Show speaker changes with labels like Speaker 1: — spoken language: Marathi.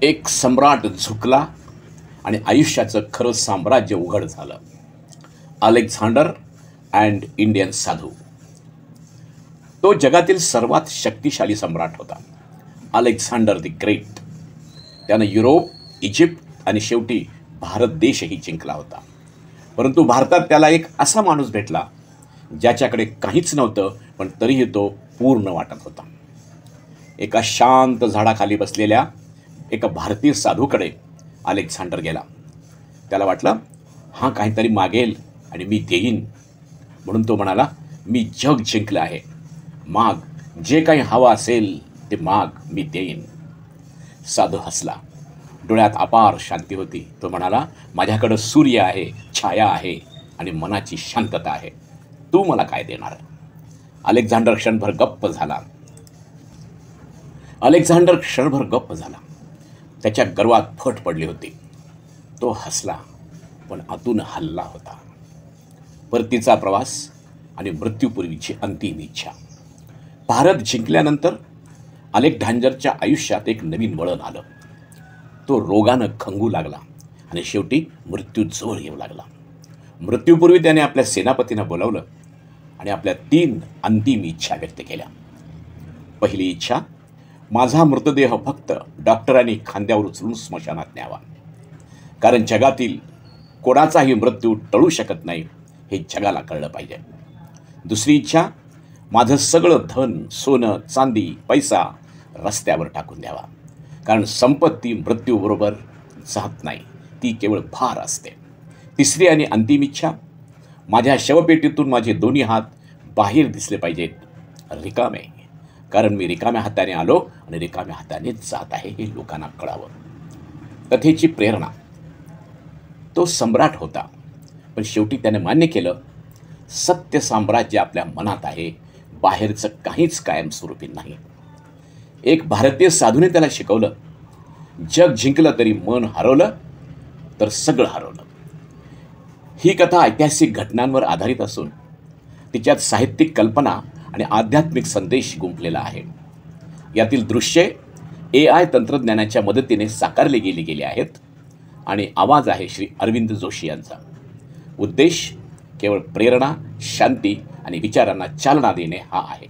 Speaker 1: एक सम्राट झुकला आणि आयुष्याचं खरं साम्राज्य उघड झालं. अलेक्झांडर अँड इंडियन साधू. तो जगातील सर्वात शक्तिशाली सम्राट होता, अलेक्झांडर द ग्रेट. त्यानं युरोप, इजिप्त आणि शेवटी भारत देशही जिंकला होता. परंतु भारतात त्याला एक असा माणूस भेटला ज्याच्याकडे काहीच नव्हतं, पण तरीही तो पूर्ण वाटत होता. एका शांत झाडाखाली बसलेल्या एका भारतीय साधूकडे अलेक्झांडर गेला. त्याला वाटलं हा काहीतरी मागेल आणि मी देईन, म्हणून तो म्हणाला, मी जग जिंकलं आहे, माग, जे काही हवं असेल ते माग, मी देईन. साधू हसला, डोळ्यात अपार शांती होती. तो म्हणाला, माझ्याकडं सूर्य आहे, छाया आहे आणि मनाची शांतता आहे, तू मला काय देणार? अलेक्झांडर क्षणभर गप्प झाला. त्याच्या गर्वात फट पडली होती. तो हसला, पण आतून हलला होता. परतीचा प्रवास आणि मृत्यूपूर्वीची अंतिम इच्छा. भारत जिंकल्यानंतर अलेक्झांडरच्या आयुष्यात एक नवीन वळण आलं. तो रोगानं खंगू लागला आणि शेवटी मृत्यू जवळ येऊ लागला. मृत्यूपूर्वी त्याने आपल्या सेनापतींना बोलावलं आणि आपल्या 3 अंतिम इच्छा व्यक्त केल्या. पहिली इच्छा, माझा मृतदेह फक्त डॉक्टरांनी खांद्यावर उचलून स्मशानात न्यावा, कारण जगातील कोणाचाही मृत्यू टळू शकत नाही हे जगाला कळलं पाहिजे. दुसरी इच्छा, माझं सगळं धन, सोनं, चांदी, पैसा रस्त्यावर टाकून द्यावा, कारण संपत्ती मृत्यूबरोबर जात नाही, ती केवळ भार असते. तिसरी आणि अंतिम इच्छा, माझ्या शवपेटीतून माझे दोन्ही हात बाहेर दिसले पाहिजेत, रिकामे, कारण मी रिकाम्या हाताने आलो आणि रिकाम्या हाताने जात आहे हे लोकांना कळावं. कथेची प्रेरणा. तो सम्राट होता, पण शेवटी त्याने मान्य केलं, सत्य साम्राज्य आपल्या मनात आहे, बाहेरचं काहीच कायमस्वरूपी नाही. एक भारतीय साधूने त्याला शिकवलं, जग जिंकलं तरी मन हरवलं तर सगळं हरवलं. ही कथा ऐतिहासिक घटनांवर आधारित असून तिच्यात साहित्यिक कल्पना आणि आध्यात्मिक संदेश गुंफलेला आहे. यातील दृश्ये AI तंत्रज्ञानाच्या मदतीने साकारले गेली आहेत आणि आवाज आहे श्री अरविंद जोशी यांचा. उद्देश केवळ प्रेरणा, शांती आणि विचारांना चालना देणे हा आहे.